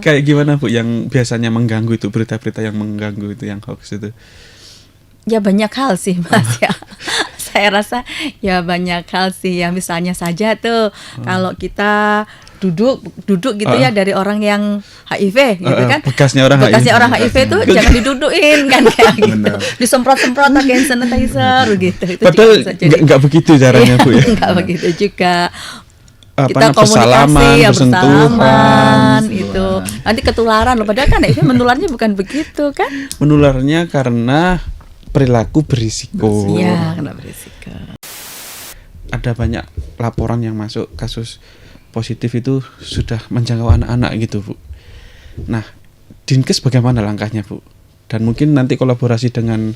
Kayak gimana Bu yang biasanya mengganggu itu, berita-berita yang mengganggu itu, yang hoax itu? Ya banyak hal sih Mas ya. Saya rasa ya banyak hal sih ya, misalnya saja tuh kalau kita duduk gitu ya dari orang yang HIV gitu kan. Bekasnya orang HIV itu jangan didudukin kan kayak gitu. Disemprot-semprot pakai hand sanitizer gitu. Itu padahal enggak begitu caranya Bu ya. Enggak begitu juga. Kita komunikasi ya, bersalaman itu nanti ketularan loh, padahal kan HIV menularnya bukan begitu kan. Menularnya karena perilaku berisiko. Iya, kena berisiko. Ada banyak laporan yang masuk kasus positif itu sudah menjangkau anak-anak gitu Bu. Nah, Dinkes bagaimana langkahnya Bu? Dan mungkin nanti kolaborasi dengan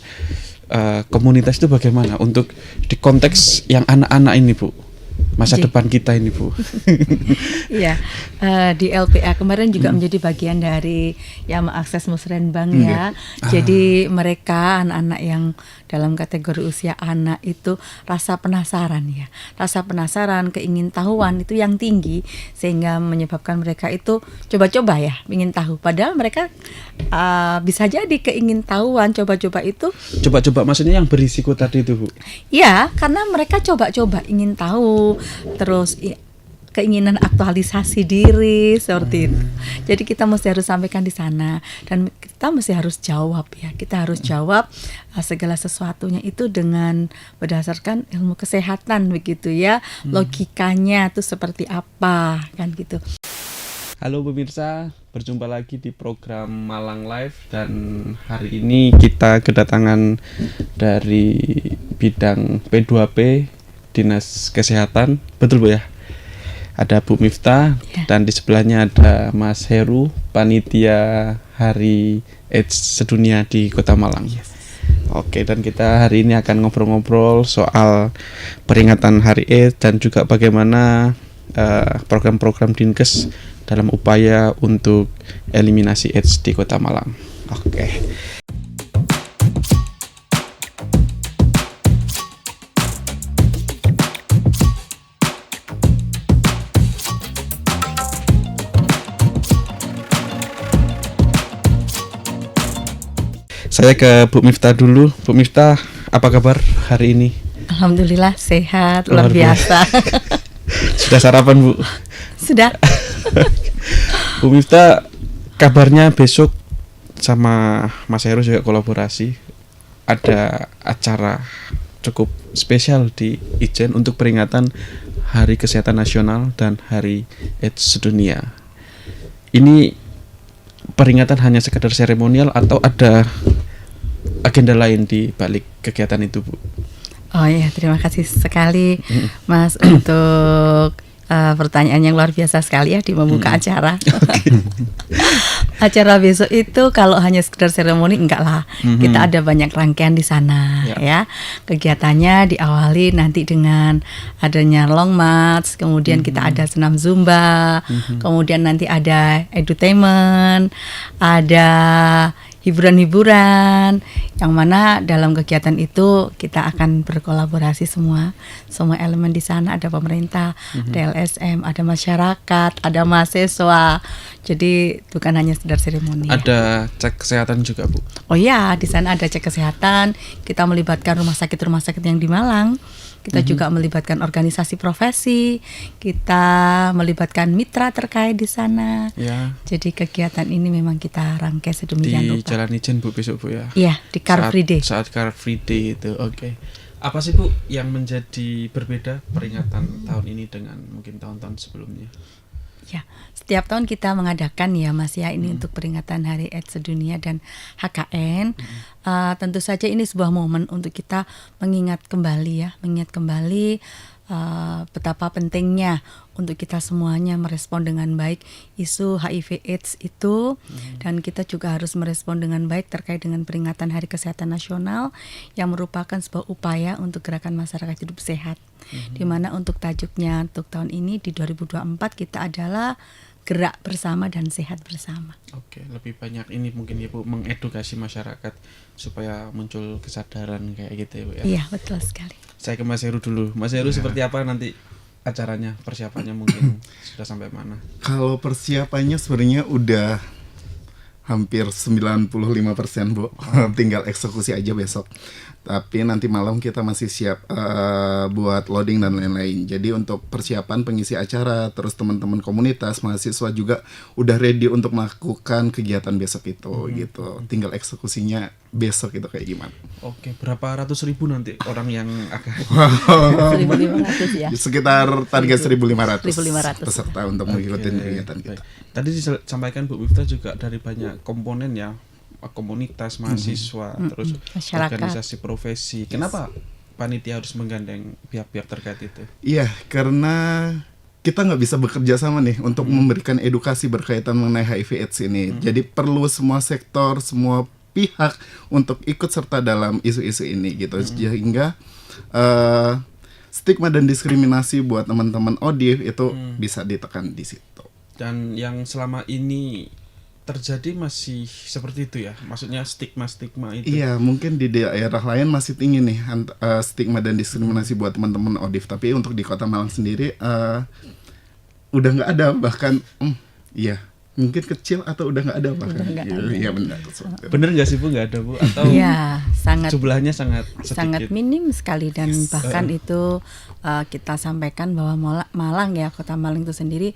komunitas itu bagaimana untuk di konteks yang anak-anak ini Bu? Masa depan kita ini Bu. Iya, di LPA kemarin juga menjadi bagian dari yang mengakses Musrenbang ya. Jadi mereka anak-anak yang dalam kategori usia anak itu rasa penasaran ya, keingintahuan itu yang tinggi sehingga menyebabkan mereka itu coba-coba ya, ingin tahu. Padahal mereka bisa jadi keingintahuan coba-coba itu. Coba-coba maksudnya yang berisiko tadi itu Bu? Iya, karena mereka coba-coba ingin tahu, terus keinginan aktualisasi diri seperti itu. Jadi kita mesti harus sampaikan di sana dan kita mesti harus jawab ya. Kita harus jawab segala sesuatunya itu dengan berdasarkan ilmu kesehatan begitu ya. Logikanya itu seperti apa kan gitu. Halo pemirsa, berjumpa lagi di program Malang Live dan hari ini kita kedatangan dari bidang P2P Dinas Kesehatan. Betul Bu ya? Ada Bu Miftah dan di sebelahnya ada Mas Heru, panitia Hari AIDS Sedunia di Kota Malang. Oke, dan kita hari ini akan ngobrol-ngobrol soal peringatan Hari AIDS dan juga bagaimana program-program Dinkes dalam upaya untuk eliminasi AIDS di Kota Malang. Oke. Saya ke Bu Miftah dulu. Bu Miftah, apa kabar hari ini? Alhamdulillah sehat, luar biasa. Sudah sarapan Bu? Sudah. Bu Miftah, kabarnya besok sama Mas Heru juga kolaborasi. Ada acara cukup spesial di Ijen untuk peringatan Hari Kesehatan Nasional dan Hari AIDS Sedunia. Ini peringatan hanya sekedar seremonial atau ada agenda lain di balik kegiatan itu Bu? Oh ya, terima kasih sekali Mas untuk pertanyaan yang luar biasa sekali ya di membuka acara. Acara besok itu kalau hanya sekedar seremoni enggak lah. Kita ada banyak rangkaian di sana ya. Kegiatannya diawali nanti dengan adanya long march, kemudian kita ada senam zumba, kemudian nanti ada edutainment, ada hiburan-hiburan yang mana dalam kegiatan itu kita akan berkolaborasi semua elemen di sana, ada pemerintah, ada LSM, ada masyarakat, ada mahasiswa. Jadi bukan hanya sekedar seremoni. Ada cek kesehatan juga Bu? Oh ya, di sana ada cek kesehatan. Kita melibatkan rumah sakit yang di Malang. Kita juga melibatkan organisasi profesi, kita melibatkan mitra terkait di sana. Ya. Jadi kegiatan ini memang kita rangkai sedemikian rupa. Di Jalan Ijen Bu besok Bu ya? Iya, di Car Free Day. Saat Car Free Day itu, oke. Apa sih Bu yang menjadi berbeda peringatan tahun ini dengan mungkin tahun-tahun sebelumnya? Ya, setiap tahun kita mengadakan ya Mas ya ini untuk peringatan Hari AIDS Sedunia dan HKN. Tentu saja ini sebuah momen untuk kita mengingat kembali betapa pentingnya untuk kita semuanya merespon dengan baik isu HIV AIDS itu, dan kita juga harus merespon dengan baik terkait dengan peringatan Hari Kesehatan Nasional yang merupakan sebuah upaya untuk gerakan masyarakat hidup sehat. Di mana untuk tajuknya untuk tahun ini di 2024 kita adalah gerak bersama dan sehat bersama. Oke, lebih banyak ini mungkin ya Bu, mengedukasi masyarakat supaya muncul kesadaran kayak gitu ya Bu ya. Iya, betul sekali. Saya ke Mas Heru dulu. Mas Heru seperti apa nanti acaranya, persiapannya mungkin sudah sampai mana? Kalau persiapannya sebenarnya udah hampir 95%, Bu. Tinggal eksekusi aja besok. Tapi nanti malam kita masih siap buat loading dan lain-lain. Jadi untuk persiapan pengisi acara, terus teman-teman komunitas, mahasiswa juga udah ready untuk melakukan kegiatan besok itu gitu. Tinggal eksekusinya besok itu kayak gimana. Oke, berapa ratus ribu nanti orang yang akan 1.500 ya. Sekitar target 1.500 1.500 peserta untuk mengikuti kegiatan kita. Baik. Tadi disampaikan Bu Miftah juga dari banyak komponen ya, komunitas, mahasiswa, terus masyarakat, organisasi profesi. Kenapa panitia harus menggandeng pihak-pihak terkait itu? Iya, karena kita nggak bisa bekerja sama nih untuk memberikan edukasi berkaitan mengenai HIV/AIDS ini. Jadi perlu semua sektor, semua pihak untuk ikut serta dalam isu-isu ini gitu. Sehingga stigma dan diskriminasi buat teman-teman ODIF itu bisa ditekan di situ. Dan yang selama ini terjadi masih seperti itu ya, maksudnya stigma-stigma itu. Iya, mungkin di daerah lain masih tinggi nih stigma dan diskriminasi buat teman-teman ODIF. Tapi untuk di Kota Malang sendiri udah nggak ada, bahkan iya mungkin kecil atau udah nggak ada bahkan. Iya benar. Bener nggak sih Bu, nggak ada Bu? Atau ya, jumlahnya sangat sedikit? sangat minim sekali, dan bahkan itu kita sampaikan bahwa Malang ya, Kota Malang itu sendiri,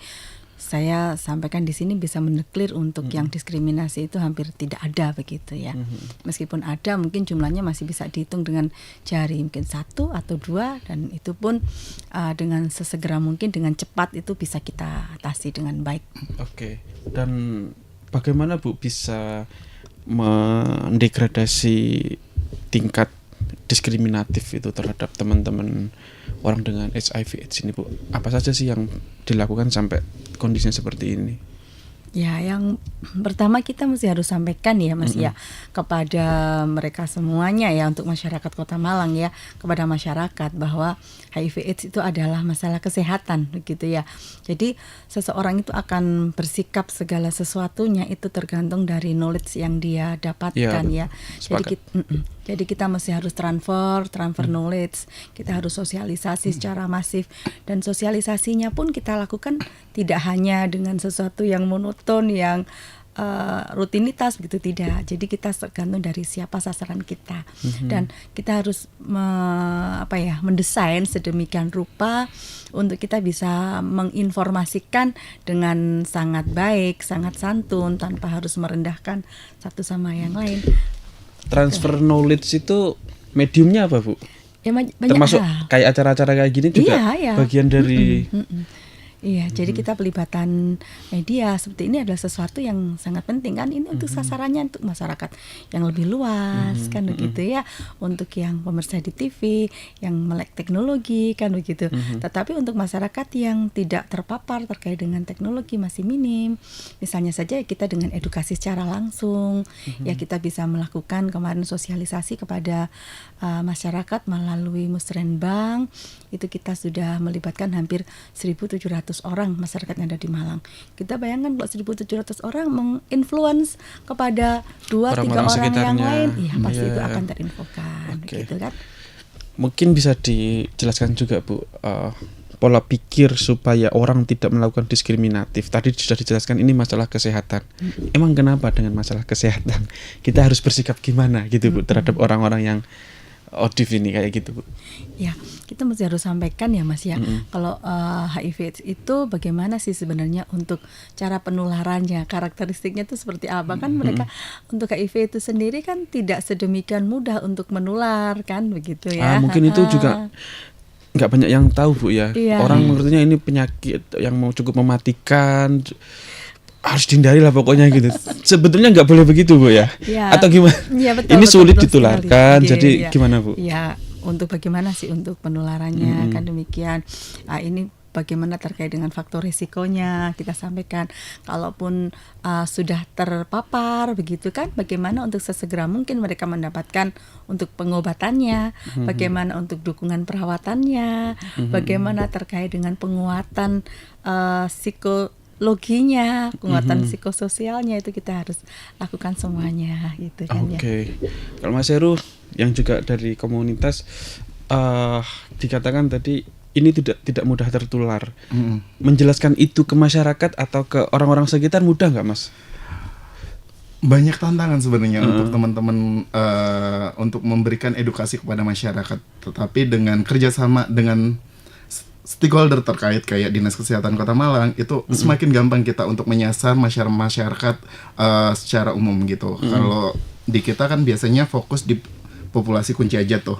saya sampaikan di sini bisa mendeklir untuk yang diskriminasi itu hampir tidak ada begitu ya. Meskipun ada, mungkin jumlahnya masih bisa dihitung dengan jari, mungkin 1 atau 2, dan itu pun dengan sesegera mungkin, dengan cepat itu bisa kita atasi dengan baik. Oke. Dan bagaimana Bu bisa mendegradasi tingkat diskriminatif itu terhadap teman-teman orang dengan HIV/AIDS ini Bu? Apa saja sih yang dilakukan sampai kondisinya seperti ini? Ya, yang pertama kita mesti harus sampaikan ya Mas ya, kepada mereka semuanya ya, untuk masyarakat Kota Malang ya, kepada masyarakat bahwa HIV/AIDS itu adalah masalah kesehatan begitu ya. Jadi seseorang itu akan bersikap segala sesuatunya itu tergantung dari knowledge yang dia dapatkan ya. Jadi kita mesti harus transfer knowledge, kita harus sosialisasi secara masif, dan sosialisasinya pun kita lakukan tidak hanya dengan sesuatu yang monoton, yang rutinitas begitu, tidak. Jadi kita tergantung dari siapa sasaran kita, dan kita harus mendesain sedemikian rupa untuk kita bisa menginformasikan dengan sangat baik, sangat santun, tanpa harus merendahkan satu sama yang lain. Transfer knowledge itu mediumnya apa Bu? Ya, banyak termasuk kayak acara-acara kayak gini juga iya. Bagian dari Iya, jadi kita pelibatan media seperti ini adalah sesuatu yang sangat penting kan. Ini untuk sasarannya untuk masyarakat yang lebih luas kan begitu ya. Untuk yang pemirsa di TV, yang melek teknologi kan begitu. Tetapi untuk masyarakat yang tidak terpapar terkait dengan teknologi masih minim. Misalnya saja kita dengan edukasi secara langsung, ya kita bisa melakukan kemarin sosialisasi kepada masyarakat melalui Musrenbang. Itu kita sudah melibatkan hampir 1.700 orang masyarakat yang ada di Malang. Kita bayangkan kalau 1.700 orang menginfluence kepada 2-3 orang yang lain, ya pasti itu akan terinfokan, gitu kan. Mungkin bisa dijelaskan juga Bu, pola pikir supaya orang tidak melakukan diskriminatif. Tadi sudah dijelaskan ini masalah kesehatan. Emang kenapa dengan masalah kesehatan kita harus bersikap gimana gitu Bu terhadap orang-orang yang ODIF ini kayak gitu Bu? Ya, kita mesti harus sampaikan ya Mas ya, kalau HIV itu bagaimana sih sebenarnya untuk cara penularannya, karakteristiknya itu seperti apa kan. Mereka untuk HIV itu sendiri kan tidak sedemikian mudah untuk menular kan begitu ya. Mungkin itu juga nggak banyak yang tahu Bu ya. Orang mengertinya ini penyakit yang cukup mematikan, harus dihindari lah pokoknya gitu. Sebetulnya nggak boleh begitu Bu ya? Atau gimana? Ya, betul, ini sulit betul ditularkan, sekali. jadi gimana Bu? Ya, untuk bagaimana sih untuk penularannya kan demikian. Ini bagaimana terkait dengan faktor risikonya kita sampaikan. Kalaupun sudah terpapar begitu kan, bagaimana untuk sesegera mungkin mereka mendapatkan untuk pengobatannya, bagaimana untuk dukungan perawatannya, bagaimana terkait dengan penguatan psikologinya, penguatan psikososialnya, itu kita harus lakukan semuanya gitu kan ya. Kalau Mas Heru yang juga dari komunitas dikatakan tadi ini tidak mudah tertular. Mm. Menjelaskan itu ke masyarakat atau ke orang-orang sekitar mudah nggak, Mas? Banyak tantangan sebenarnya untuk teman-teman untuk memberikan edukasi kepada masyarakat, tetapi dengan kerjasama dengan stakeholder terkait kayak Dinas Kesehatan Kota Malang itu semakin gampang kita untuk menyasar masyarakat secara umum gitu. Kalau di kita kan biasanya fokus di populasi kunci aja tuh,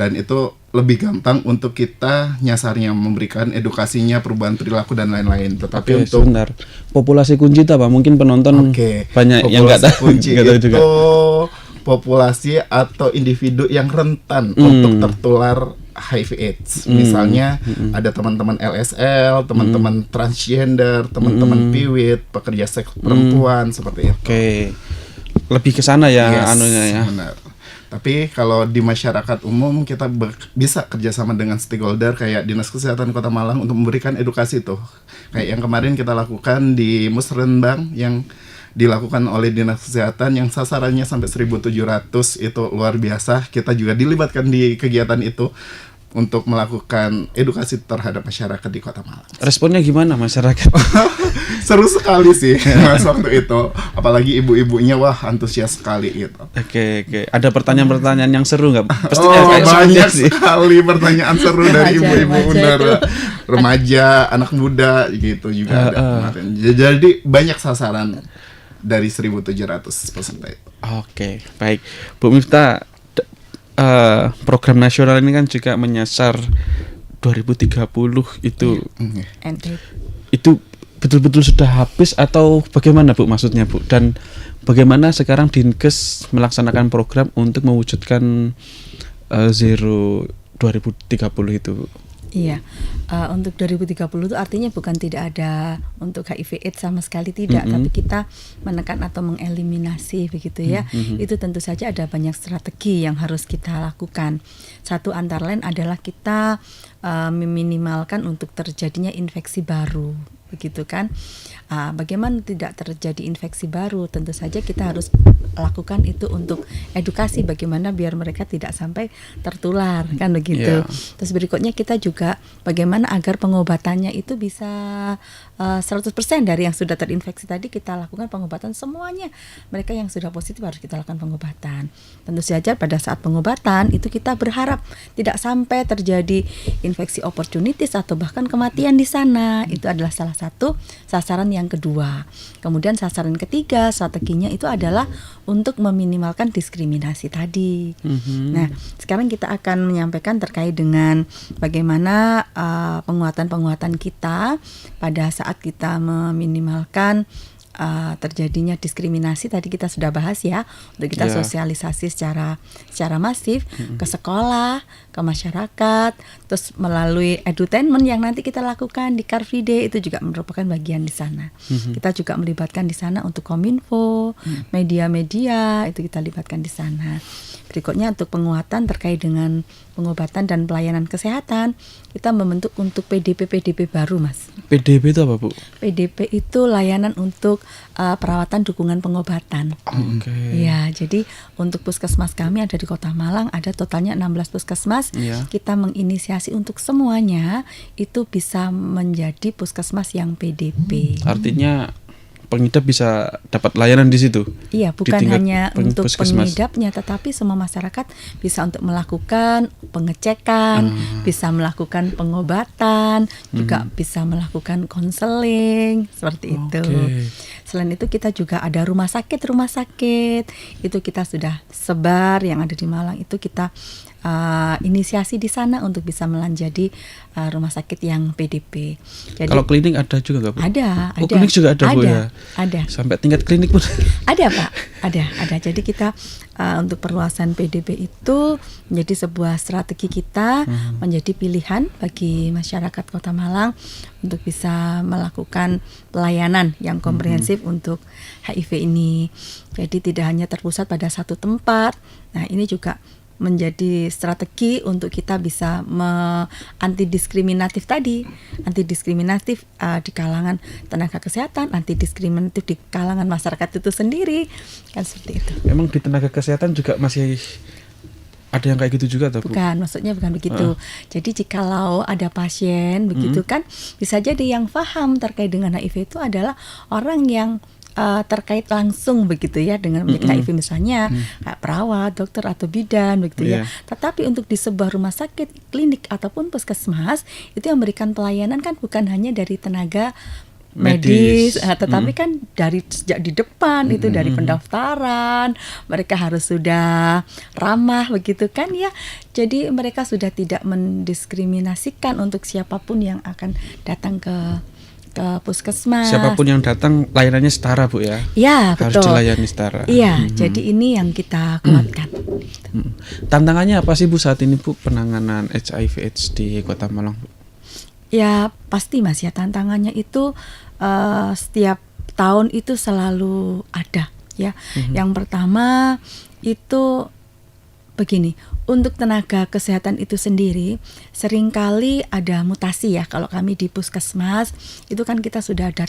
dan itu lebih gampang untuk kita nyasarnya, memberikan edukasinya, perubahan perilaku dan lain-lain. Tetapi Oke, untuk sebentar. Populasi kunci itu apa? Mungkin penonton banyak yang nggak tahu. kunci Nggak tahu itu juga. populasi atau individu yang rentan untuk tertular HIV/AIDS. Misalnya ada teman-teman LSL, teman-teman transgender, teman-teman PIWID, pekerja seks perempuan seperti itu. Oke. Lebih ke sana ya Yes, anunya ya. benar. Tapi kalau di masyarakat umum kita bisa kerjasama dengan stakeholder kayak Dinas Kesehatan Kota Malang untuk memberikan edukasi tuh. Kayak yang kemarin kita lakukan di Musrenbang yang dilakukan oleh Dinas Kesehatan yang sasarannya sampai 1.700, itu luar biasa. Kita juga dilibatkan di kegiatan itu untuk melakukan edukasi terhadap masyarakat di Kota Malang. Responnya gimana masyarakat? Seru sekali sih Mas waktu itu. Apalagi ibu-ibunya wah antusias sekali gitu. Oke. Ada pertanyaan-pertanyaan yang seru nggak? Pasti Oh, kayak banyak sih. sekali pertanyaan seru dari ibu-ibu bener. Remaja, anak muda gitu juga ada kemarin. Jadi banyak sasaran dari 1.700 peserta itu. Oke, baik. Bu Miftah, program nasional ini kan juga menyasar 2030 itu. Itu betul-betul sudah habis atau bagaimana Bu maksudnya Bu? Dan bagaimana sekarang Dinkes melaksanakan program untuk mewujudkan Zero 2030 itu Bu? Iya, untuk 2030 itu artinya bukan tidak ada untuk HIV/AIDS sama sekali tidak, tapi kita menekan atau mengeliminasi begitu ya. Itu tentu saja ada banyak strategi yang harus kita lakukan. Satu antara lain adalah kita meminimalkan untuk terjadinya infeksi baru, begitu kan? Bagaimana tidak terjadi infeksi baru? Tentu saja kita harus lakukan itu untuk edukasi bagaimana biar mereka tidak sampai tertular kan begitu. Terus berikutnya kita juga bagaimana agar pengobatannya itu bisa 100% dari yang sudah terinfeksi tadi kita lakukan pengobatan semuanya. Mereka yang sudah positif harus kita lakukan pengobatan. Tentu saja pada saat pengobatan itu kita berharap tidak sampai terjadi infeksi opportunities atau bahkan kematian di sana. Itu adalah salah satu sasaran yang kedua. Kemudian sasaran ketiga strateginya itu adalah untuk meminimalkan diskriminasi tadi. Nah, sekarang kita akan menyampaikan terkait dengan bagaimana penguatan-penguatan kita pada saat kita meminimalkan terjadinya diskriminasi. Tadi kita sudah bahas ya, untuk kita sosialisasi secara masif ke sekolah, ke masyarakat, terus melalui edutainment yang nanti kita lakukan di Car Free Day itu juga merupakan bagian di sana. Kita juga melibatkan di sana untuk Kominfo, media-media itu kita libatkan di sana. Berikutnya untuk penguatan terkait dengan pengobatan dan pelayanan kesehatan, kita membentuk untuk PDP baru, Mas. PDP itu apa, Bu? PDP itu layanan untuk perawatan dukungan pengobatan. Oke. Ya, jadi untuk puskesmas kami ada di Kota Malang, ada totalnya 16 puskesmas. Kita menginisiasi untuk semuanya itu bisa menjadi puskesmas yang PDP. Artinya pengidap bisa dapat layanan di situ. Iya, bukan hanya untuk pengidapnya, tetapi semua masyarakat bisa untuk melakukan pengecekan, bisa melakukan pengobatan, juga bisa melakukan konseling seperti itu. Selain itu kita juga ada rumah sakit itu kita sudah sebar yang ada di Malang itu kita inisiasi di sana untuk bisa menjadi rumah sakit yang PDP. Jadi, kalau klinik ada juga nggak, Bu? Ada. Klinik juga ada, Bu ya? Ada. Sampai tingkat klinik pun? Ada, Pak. Ada. Jadi kita untuk perluasan PDP itu menjadi sebuah strategi kita, menjadi pilihan bagi masyarakat Kota Malang untuk bisa melakukan pelayanan yang komprehensif untuk HIV ini. Jadi tidak hanya terpusat pada satu tempat. Nah, ini juga menjadi strategi untuk kita bisa anti diskriminatif tadi, anti diskriminatif di kalangan tenaga kesehatan, anti diskriminatif di kalangan masyarakat itu sendiri, kan seperti itu. Memang di tenaga kesehatan juga masih Ada yang kayak gitu juga atau Bu? Bukan, maksudnya bukan begitu. Jadi jikalau ada pasien begitu kan, bisa jadi yang paham terkait dengan HIV itu adalah orang yang terkait langsung begitu ya dengan penyakit HIV misalnya kayak perawat, dokter atau bidan begitu ya. Tetapi untuk di sebuah rumah sakit, klinik ataupun puskesmas itu yang memberikan pelayanan kan bukan hanya dari tenaga medis, tetapi kan dari sejak di depan itu dari pendaftaran mereka harus sudah ramah begitu kan ya. Jadi mereka sudah tidak mendiskriminasikan untuk siapapun yang akan datang ke puskesmas. Siapapun yang datang layanannya setara Bu ya. Ya, Harus betul. dilayani setara. Iya, jadi ini yang kita kuatkan. Tantangannya apa sih Bu saat ini Bu penanganan HIV/AIDS di Kota Malang Bu? Ya pasti Mas ya, tantangannya itu setiap tahun itu selalu ada ya. Yang pertama itu begini, untuk tenaga kesehatan itu sendiri seringkali ada mutasi ya. Kalau kami di puskesmas itu kan kita sudah ada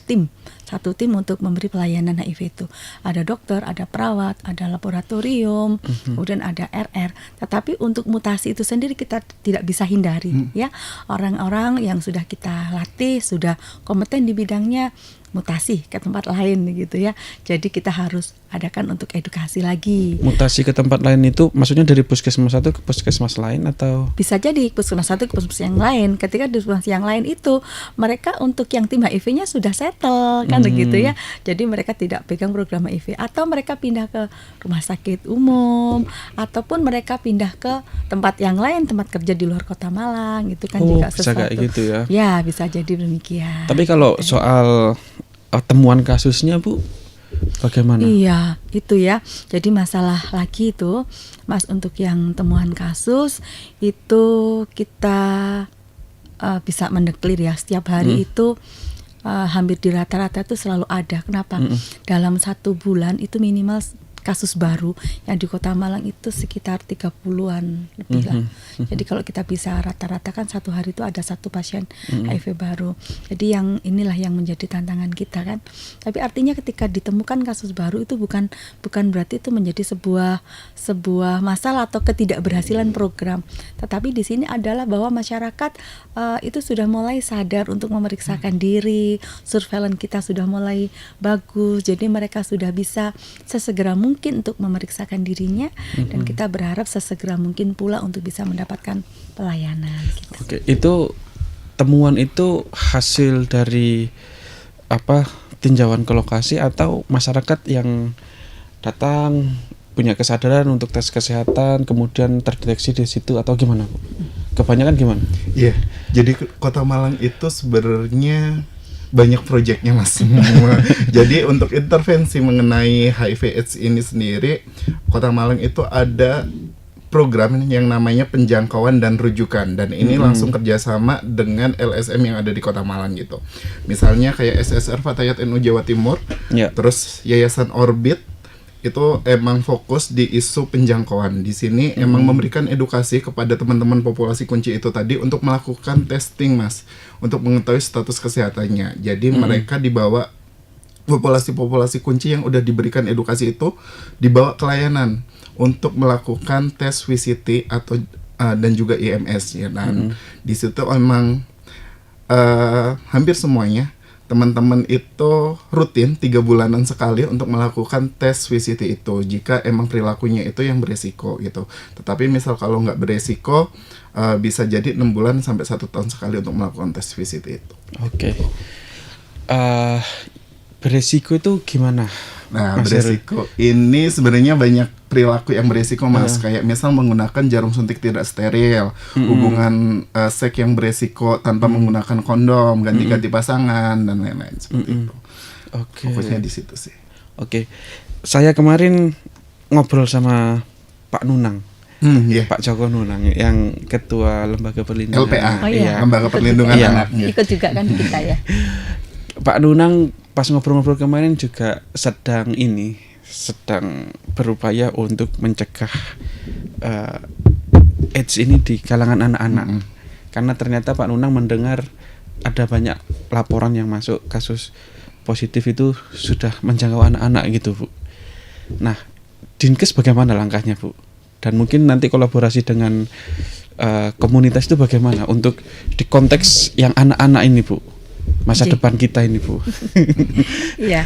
satu tim untuk memberi pelayanan HIV itu. Ada dokter, ada perawat, ada laboratorium, kemudian ada RR. Tetapi untuk mutasi itu sendiri kita tidak bisa hindari ya. Orang-orang yang sudah kita latih, sudah kompeten di bidangnya mutasi ke tempat lain gitu ya. Jadi kita harus adakan untuk edukasi lagi. Mutasi ke tempat lain itu maksudnya dari puskesmas satu ke puskesmas lain atau? Bisa jadi puskesmas satu ke puskesmas yang lain. Ketika di puskesmas yang lain itu mereka untuk yang tim HIV-nya sudah settle kan begitu ya. Jadi mereka tidak pegang program HIV atau mereka pindah ke rumah sakit umum ataupun mereka pindah ke tempat yang lain, tempat kerja di luar Kota Malang itu kan juga bisa sesuatu. kayak gitu ya. Ya, bisa jadi demikian. Tapi kalau soal temuan kasusnya Bu, bagaimana? Iya, itu ya. Jadi masalah lagi itu, Mas, untuk yang temuan kasus itu kita bisa mendeklir ya. Setiap hari itu hampir di rata-rata itu selalu ada. Kenapa? Dalam 1 bulan itu minimal kasus baru yang di Kota Malang itu sekitar 30-an lebih lah. Jadi kalau kita bisa rata-rata kan 1 hari itu ada 1 pasien HIV baru. Jadi yang inilah yang menjadi tantangan kita kan. Tapi artinya ketika ditemukan kasus baru itu bukan berarti itu menjadi sebuah masalah atau ketidakberhasilan program. Tetapi di sini adalah bahwa masyarakat itu sudah mulai sadar untuk memeriksakan diri, surveillance kita sudah mulai bagus. Jadi mereka sudah bisa sesegera mungkin untuk memeriksakan dirinya dan kita berharap sesegera mungkin pula untuk bisa mendapatkan pelayanan gitu. Oke, itu temuan itu hasil dari apa tinjauan ke lokasi atau masyarakat yang datang punya kesadaran untuk tes kesehatan kemudian terdeteksi di situ atau gimana Bu? Kebanyakan gimana? Iya, jadi Kota Malang itu sebenarnya banyak proyeknya Mas. Jadi untuk intervensi mengenai HIV/AIDS ini sendiri, Kota Malang itu ada program yang namanya penjangkauan dan rujukan, dan ini langsung kerjasama dengan LSM yang ada di Kota Malang gitu. Misalnya kayak SSR Fatayat NU Jawa Timur, terus Yayasan Orbit itu emang fokus di isu penjangkauan. Di sini emang memberikan edukasi kepada teman-teman populasi kunci itu tadi untuk melakukan testing Mas, untuk mengetahui status kesehatannya. Jadi mereka dibawa populasi kunci yang udah diberikan edukasi itu dibawa ke layanan untuk melakukan tes VCT atau dan juga IMS ya. Dan di situ emang hampir semuanya teman-teman itu rutin 3 bulanan sekali untuk melakukan tes VCT itu jika emang perilakunya itu yang beresiko gitu. Tetapi misal kalau nggak beresiko bisa jadi 6 bulan sampai 1 tahun sekali untuk melakukan tes VCT itu. Oke. Beresiko itu gimana? Nah, beresiko ini sebenarnya banyak perilaku yang beresiko Mas, kayak misal menggunakan jarum suntik tidak steril, hubungan seks yang beresiko tanpa menggunakan kondom, ganti-ganti pasangan dan lain-lain seperti itu. Oke. Fokusnya di situ sih. Oke. Saya kemarin ngobrol sama Pak Nunang. Pak Joko Nunang yang ketua Lembaga Perlindungan LPA, Oh, iya. Lembaga Perlindungan Anak. Ikut juga kan kita ya. Pak Nunang pas ngobrol-ngobrol kemarin juga sedang berupaya untuk mencegah AIDS ini di kalangan anak-anak. Karena ternyata Pak Nunang mendengar ada banyak laporan yang masuk kasus positif itu sudah menjangkau anak-anak gitu Bu. Nah, Dinkes bagaimana langkahnya Bu dan mungkin nanti kolaborasi dengan komunitas itu bagaimana untuk di konteks yang anak-anak ini Bu, masa depan kita ini Bu. Iya,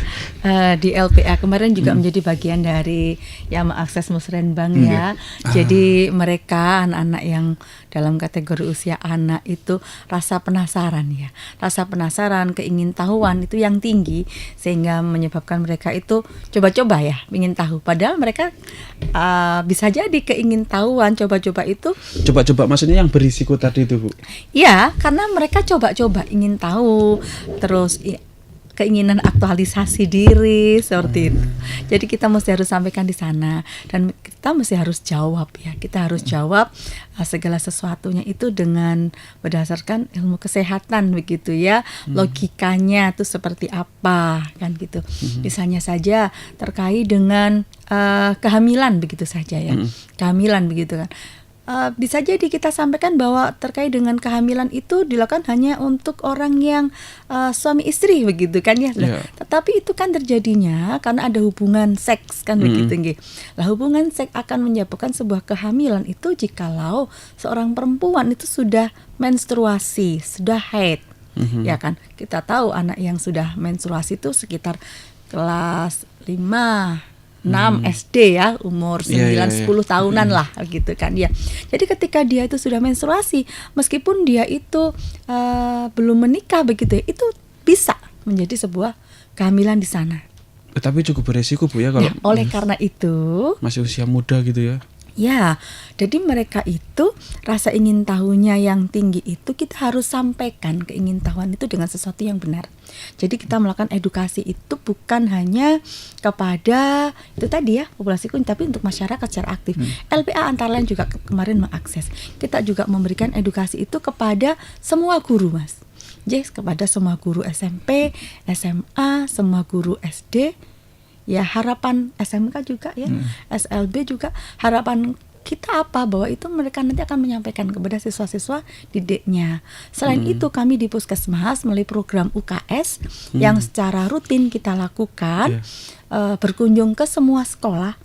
di LPA kemarin juga menjadi bagian dari yang mengakses Musrenbang ya. Jadi mereka anak-anak yang dalam kategori usia anak itu rasa penasaran ya, rasa penasaran, keingintahuan itu yang tinggi sehingga menyebabkan mereka itu coba-coba ya, ingin tahu. Padahal mereka bisa jadi keingintahuan coba-coba itu. Coba-coba maksudnya yang berisiko tadi itu Bu. Ya, karena mereka coba-coba ingin tahu, terus keinginan aktualisasi diri seperti itu. Jadi kita mesti harus sampaikan di sana dan kita mesti harus jawab ya. Kita harus jawab segala sesuatunya itu dengan berdasarkan ilmu kesehatan begitu ya. Logikanya itu seperti apa kan gitu. Misalnya saja terkait dengan kehamilan begitu saja ya. Kehamilan begitu kan. Bisa jadi kita sampaikan bahwa terkait dengan kehamilan itu dilakukan hanya untuk orang yang suami istri begitu kan ya. Tetapi itu kan terjadinya karena ada hubungan seks kan begitu nggih. Lah hubungan seks akan menyebabkan sebuah kehamilan itu jikalau seorang perempuan itu sudah menstruasi, sudah haid. Ya kan? Kita tahu anak yang sudah menstruasi itu sekitar kelas 5 6 SD ya, umur 9-10 tahunan lah gitu kan ya. Jadi ketika dia itu sudah menstruasi, meskipun dia itu belum menikah begitu ya, itu bisa menjadi sebuah kehamilan di sana. Tapi cukup beresiko Bu ya kalau oleh karena itu masih usia muda gitu ya. Ya, jadi mereka itu rasa ingin tahunya yang tinggi itu kita harus sampaikan keingintahuan itu dengan sesuatu yang benar. Jadi kita melakukan edukasi itu bukan hanya kepada itu tadi ya populasi kuning, tapi untuk masyarakat secara aktif. LPA antara lain juga kemarin mengakses. Kita juga memberikan edukasi itu kepada semua guru Mas. Jadi kepada semua guru SMP, SMA, semua guru SD. Ya harapan SMK juga ya, SLB juga harapan kita apa bahwa itu mereka nanti akan menyampaikan kepada siswa-siswa didiknya. Selain itu kami di Puskesmas melalui program UKS yang secara rutin kita lakukan berkunjung ke semua sekolah.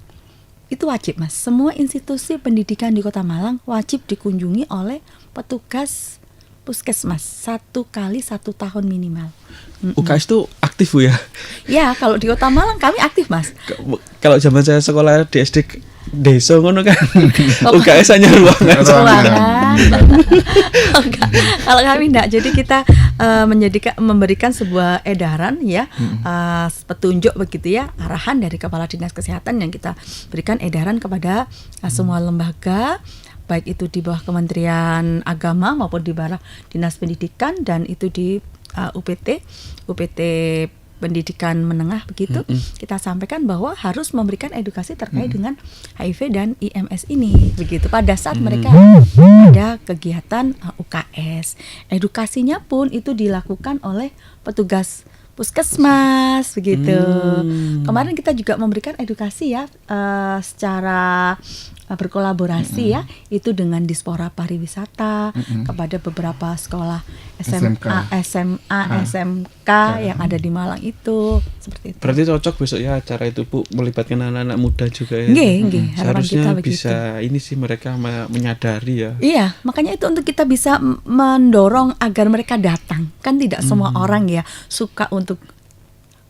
Itu wajib Mas, semua institusi pendidikan di Kota Malang wajib dikunjungi oleh petugas Puskesmas 1 kali 1 tahun minimal. UKS itu aktif Bu ya? Ya, kalau di Kota Malang kami aktif Mas. Kalau zaman saya sekolah di SD desa ngono kan, UKS hanya ruangan. Kalau kami enggak, jadi kita memberikan sebuah edaran ya, petunjuk begitu ya, arahan dari Kepala Dinas Kesehatan yang kita berikan edaran kepada semua lembaga, baik itu di bawah Kementerian Agama maupun di bawah Dinas Pendidikan dan itu di UPT Pendidikan Menengah begitu. Kita sampaikan bahwa harus memberikan edukasi terkait dengan HIV dan IMS ini begitu pada saat mereka ada kegiatan UKS. Edukasinya pun itu dilakukan oleh petugas Puskesmas begitu. Kemarin kita juga memberikan edukasi ya secara berkolaborasi ya itu dengan Dispora Pariwisata kepada beberapa sekolah SMA, SMK yang ada di Malang itu seperti itu. Berarti cocok besok ya acara itu Bu melibatkan anak-anak muda juga ya. Nggih, harapan Seharusnya kita bisa begitu. ini sih mereka menyadari ya. Iya, makanya itu untuk kita bisa mendorong agar mereka datang. Kan tidak semua orang ya suka untuk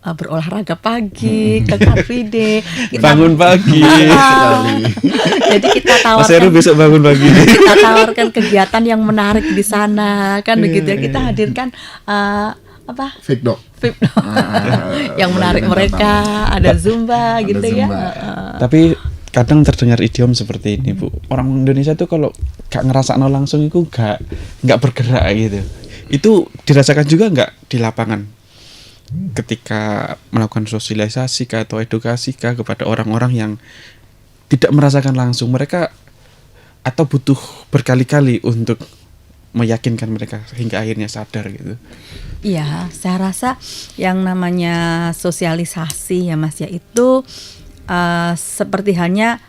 berolahraga pagi, ke Car Free Day, bangun pagi. Jadi kita Mas Heru tawarkan besok bangun pagi. kita tawarkan kegiatan yang menarik di sana kan begitu ya. Kita hadirkan Fake dog yang menarik mereka, ada Zumba gitu ya. Tapi kadang terdengar idiom seperti ini Bu. Orang Indonesia tuh kalau gak ngerasakno langsung itu gak bergerak gitu. Itu dirasakan juga gak di lapangan? Ketika melakukan sosialisasi atau edukasi kepada orang-orang yang tidak merasakan langsung, mereka atau butuh berkali-kali untuk meyakinkan mereka hingga akhirnya sadar gitu. Iya, saya rasa yang namanya sosialisasi ya Mas ya itu seperti halnya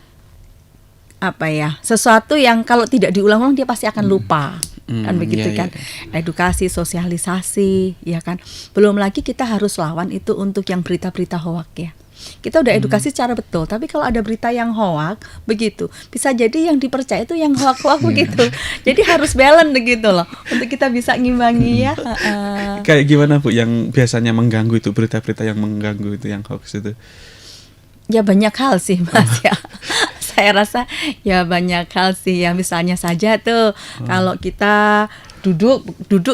sesuatu yang kalau tidak diulang-ulang dia pasti akan lupa. Kan begitu kan. Edukasi, sosialisasi ya kan. Belum lagi kita harus lawan itu untuk yang berita-berita hoak ya. kita udah edukasi secara betul. Tapi kalau ada berita yang hoak begitu, bisa jadi yang dipercaya itu yang hoak-hoak begitu. Jadi harus balance begitu loh, untuk kita bisa ngimbangi ya. Kayak gimana Bu yang biasanya mengganggu itu, berita-berita yang mengganggu itu, yang hoax itu? Ya banyak hal sih Mas ya. Saya rasa ya banyak hal sih ya, misalnya saja tuh kalau kita duduk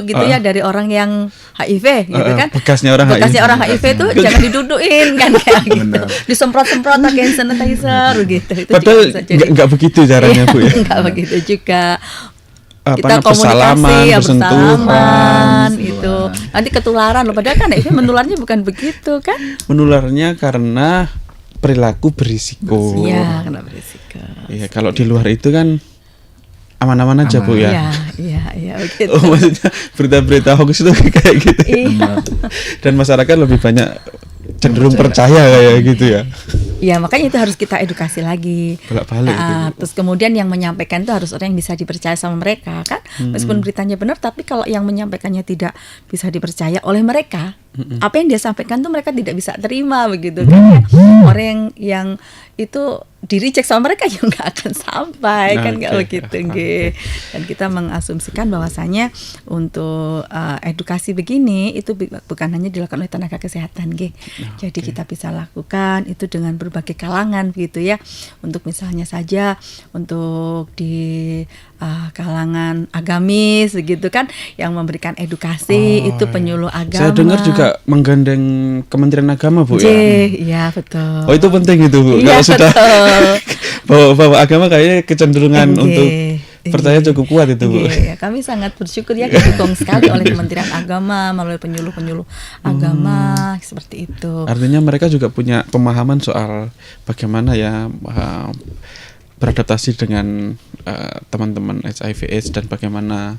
gitu ya dari orang yang HIV gitu kan, bekasnya orang HIV tuh jangan didudukin kan kayak gitu, disemprot-semprot pakai hand sanitizer gitu. Itu padahal nggak begitu caranya Bu ya. Nggak begitu juga. Kita komunikasi ya, bersalaman itu nanti ketularan loh, padahal kan HIV menularnya bukan begitu kan. Menularnya karena perilaku berisiko. Iya, karena berisiko. Iya, kalau di luar itu kan aman-aman aja Bu ya. Iya begitu. Oh, maksudnya berita-berita hoax itu kayak gitu. Iya. Dan masyarakat lebih banyak cenderung percaya kayak gitu ya. Ya makanya itu harus kita edukasi lagi. Bolak-balik gitu. Terus kemudian yang menyampaikan itu harus orang yang bisa dipercaya sama mereka kan. Meskipun beritanya benar, tapi kalau yang menyampaikannya tidak bisa dipercaya oleh mereka, apa yang dia sampaikan tuh mereka tidak bisa terima begitu kan. Orang yang itu di-reject sama mereka ya nggak akan sampai kan, nggak begitu nggih. Dan kita mengasumsikan bahwasanya untuk edukasi begini itu bukan hanya dilakukan oleh tenaga kesehatan nggih. Jadi kita bisa lakukan itu dengan berbagai kalangan begitu ya. Untuk misalnya saja untuk di kalangan agamis begitu kan, yang memberikan edukasi itu penyuluh agama. Saya dengar juga menggandeng Kementerian Agama Bu ya. Iya betul. Oh itu penting itu Bu. Iya, Kalau sudah betul. bawa agama kayaknya kecenderungan untuk percaya cukup kuat itu Bu. Iya, kami sangat bersyukur ya didukung sekali oleh Kementerian Agama melalui penyuluh-penyuluh agama seperti itu. Artinya mereka juga punya pemahaman soal bagaimana ya beradaptasi dengan teman-teman HIV/AIDS dan bagaimana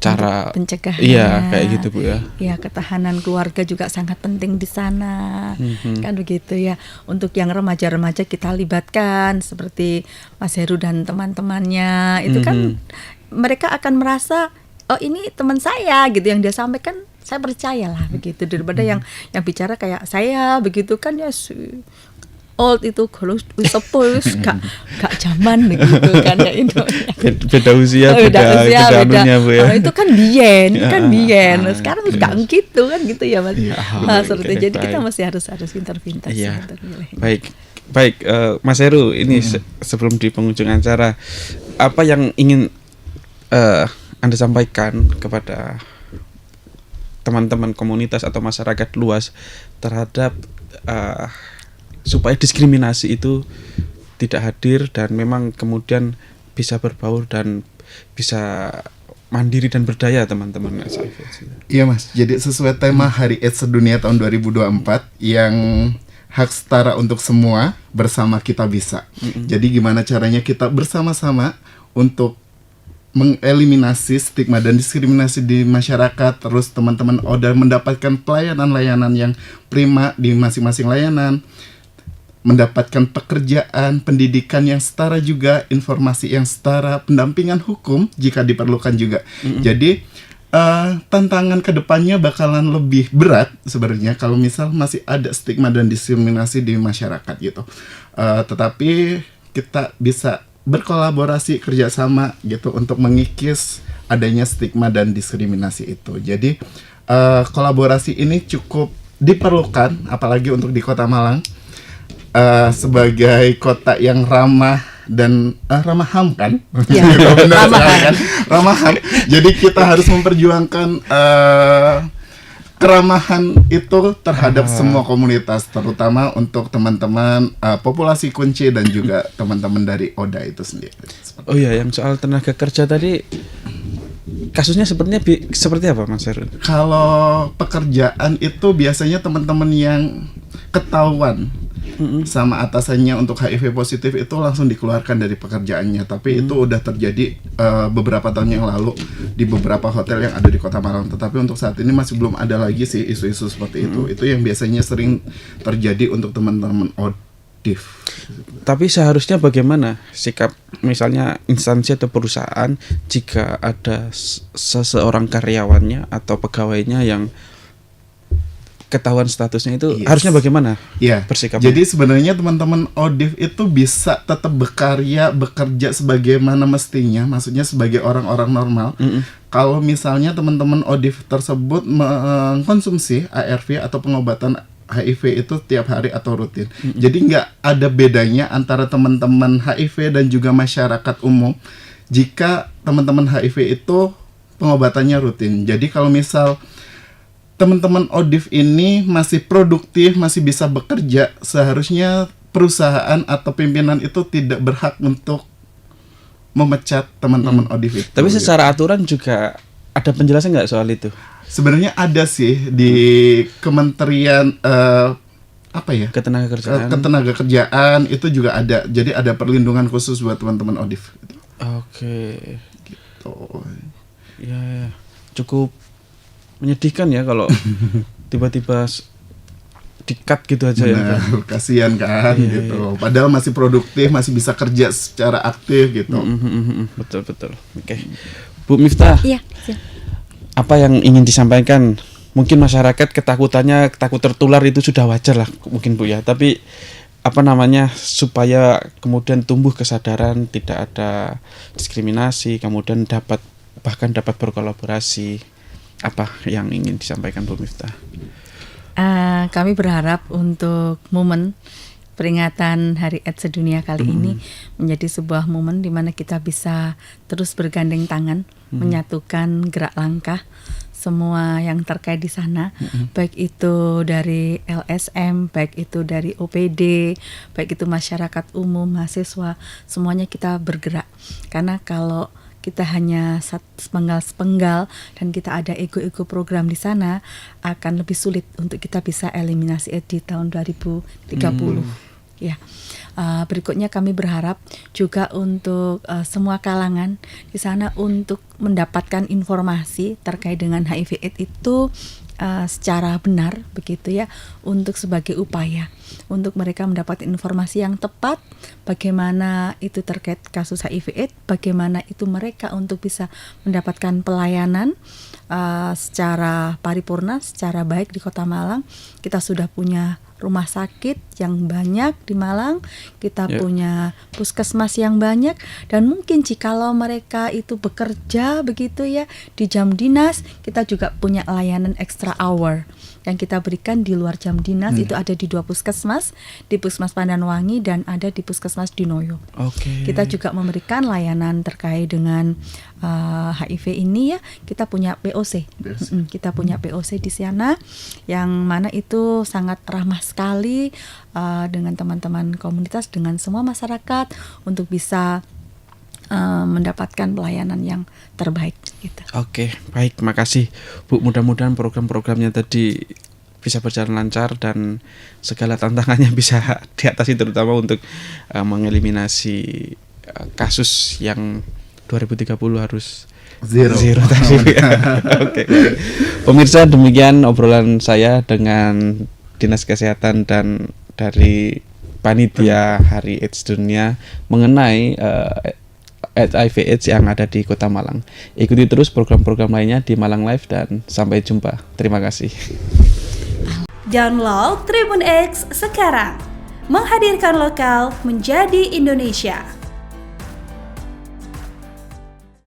cara pencegahan. Iya, kayak gitu Bu ya. Ya, ketahanan keluarga juga sangat penting di sana. Kan begitu ya. Untuk yang remaja-remaja kita libatkan seperti Mas Heru dan teman-temannya. Itu kan mereka akan merasa oh ini teman saya gitu, yang dia sampaikan saya percayalah begitu, daripada yang bicara kayak saya begitu kan ya old itu kalau sepuh gak zaman begitu kan ya itu. Beda usia, beda anunya Bu ya. Itu kan biyen, sekarang gak gitu kan gitu ya Mas. Seperti jadi kita masih harus pintar-pintar sih. Baik, Mas Heru, ini sebelum di penghujung acara, apa yang ingin Anda sampaikan kepada teman-teman komunitas atau masyarakat luas terhadap supaya diskriminasi itu tidak hadir dan memang kemudian bisa berbaur dan bisa mandiri dan berdaya teman-teman HIV. Iya Mas, jadi sesuai tema Hari AIDS Sedunia tahun 2024 yang hak setara untuk semua, bersama kita bisa. Jadi gimana caranya kita bersama-sama untuk mengeliminasi stigma dan diskriminasi di masyarakat, terus teman-teman ODA mendapatkan pelayanan-layanan yang prima di masing-masing layanan, mendapatkan pekerjaan, pendidikan yang setara juga, informasi yang setara, pendampingan hukum jika diperlukan juga. Jadi tantangan kedepannya bakalan lebih berat sebenarnya kalau misal masih ada stigma dan diskriminasi di masyarakat gitu. Tetapi kita bisa berkolaborasi, kerjasama gitu untuk mengikis adanya stigma dan diskriminasi itu. Jadi kolaborasi ini cukup diperlukan, apalagi untuk di Kota Malang. Sebagai kota yang ramah dan ramah HAM kan? Ya, ramah HAM. Jadi kita harus memperjuangkan keramahan itu terhadap semua komunitas, terutama untuk teman-teman populasi kunci dan juga teman-teman dari ODA itu sendiri. Oh iya, yang soal tenaga kerja tadi kasusnya sepertinya seperti apa Mas Heru? Kalau pekerjaan itu biasanya teman-teman yang ketahuan sama atasannya untuk HIV positif itu langsung dikeluarkan dari pekerjaannya. Tapi itu udah terjadi beberapa tahun yang lalu di beberapa hotel yang ada di Kota Malang. Tetapi untuk saat ini masih belum ada lagi sih isu-isu seperti itu. Itu yang biasanya sering terjadi untuk teman-teman ODIF. Tapi seharusnya bagaimana sikap misalnya instansi atau perusahaan jika ada seseorang karyawannya atau pegawainya yang ketahuan statusnya itu Yes. harusnya bagaimana Ya, bersikapnya? jadi sebenarnya teman-teman ODIF itu bisa tetap bekerja sebagaimana mestinya, maksudnya sebagai orang-orang normal. Kalau misalnya teman-teman ODIF tersebut mengkonsumsi ARV atau pengobatan HIV itu tiap hari atau rutin. Jadi nggak ada bedanya antara teman-teman HIV dan juga masyarakat umum jika teman-teman HIV itu pengobatannya rutin. Jadi kalau misal teman-teman ODIF ini masih produktif, masih bisa bekerja, seharusnya perusahaan atau pimpinan itu tidak berhak untuk memecat teman-teman ODIF itu. Tapi secara aturan juga ada penjelasan nggak soal itu? Sebenarnya ada sih di Kementerian Ketenagakerjaan. Ketenagakerjaan itu juga ada. Jadi ada perlindungan khusus buat teman-teman ODIF. Oke. Tuh. Ya, cukup menyedihkan ya kalau tiba-tiba di-cut gitu aja ya. Benar, kasihan kan Iya, gitu. Padahal masih produktif, masih bisa kerja secara aktif gitu. Betul. Oke. Bu Miftah, Iya, siap. apa yang ingin disampaikan? Mungkin masyarakat takut tertular itu sudah wajar lah mungkin Bu ya. Tapi supaya kemudian tumbuh kesadaran tidak ada diskriminasi, kemudian bahkan dapat berkolaborasi. Apa yang ingin disampaikan Bu Miftah? Kami berharap untuk momen peringatan Hari AIDS Sedunia kali ini menjadi sebuah momen di mana kita bisa terus bergandeng tangan, menyatukan gerak langkah semua yang terkait di sana, baik itu dari LSM, baik itu dari OPD, baik itu masyarakat umum, mahasiswa, semuanya kita bergerak. Karena kalau kita hanya sepenggal dan kita ada ego-ego program di sana, akan lebih sulit untuk kita bisa eliminasi AIDS di tahun 2030. Ya, berikutnya kami berharap juga untuk semua kalangan di sana untuk mendapatkan informasi terkait dengan HIV/AIDS itu secara benar begitu ya, untuk sebagai upaya untuk mereka mendapat informasi yang tepat bagaimana itu terkait kasus HIV/AIDS, bagaimana itu mereka untuk bisa mendapatkan pelayanan secara paripurna, secara baik di Kota Malang. Kita sudah punya rumah sakit yang banyak di Malang, kita punya puskesmas yang banyak, dan mungkin jikalau mereka itu bekerja begitu ya di jam dinas, kita juga punya layanan extra hour yang kita berikan di luar jam dinas. Itu ada di 2 puskesmas, di Puskesmas Pandanwangi dan ada di Puskesmas Dinoyo. Kita juga memberikan layanan terkait dengan HIV ini ya. Kita punya POC. Kita punya POC di sana yang mana itu sangat ramah sekali dengan teman-teman komunitas, dengan semua masyarakat untuk bisa mendapatkan pelayanan yang terbaik gitu. Oke, baik, makasih Bu. Mudah-mudahan program-programnya tadi bisa berjalan lancar dan segala tantangannya bisa diatasi, terutama untuk mengeliminasi kasus yang 2030 harus zero tadi. Oke. Pemirsa, demikian obrolan saya dengan Dinas Kesehatan dan dari panitia Hari AIDS Dunia mengenai HIV/AIDS yang ada di Kota Malang. Ikuti terus program-program lainnya di Malang Live dan sampai jumpa. Terima kasih. Download Tribun X sekarang. Menghadirkan lokal menjadi Indonesia.